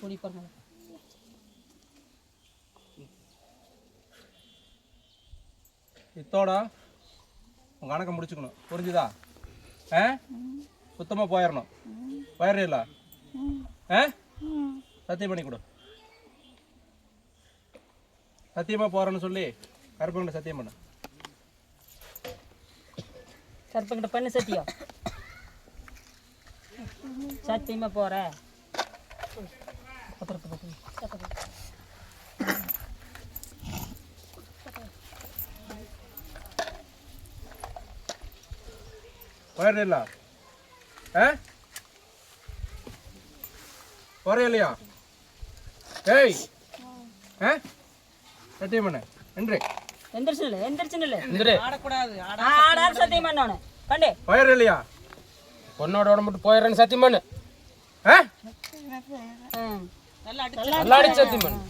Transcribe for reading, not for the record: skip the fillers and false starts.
குடிப்பாங்க. இத்தோட உங்கள் கணக்கை முடிச்சுக்கணும், புரிஞ்சுதா? சுத்தமாக போயிடணும். போயிடுறீங்களா? சத்தியம் பண்ணி கொடு. சத்தியமாக போகிறேன்னு சொல்லி கருப்பங்கிட்ட சத்தியம் பண்ணு. கருப்பங்கிட்ட பண்ணு சத்தியம். சத்தியமாக போகிற. போயிடுறீங்களா? போறே இல்லையா? ஏய் சத்தியம் பண்ணு. என்று ஆடாது சத்தியம் பண்ணு. கண்டே போயிடுற இல்லையா? பொண்ணோட மட்டும் போயிடுறேன்னு சத்தியம் பண்ணு. நல்லா நல்லா அடிச்சு சத்தியம் பண்ணு.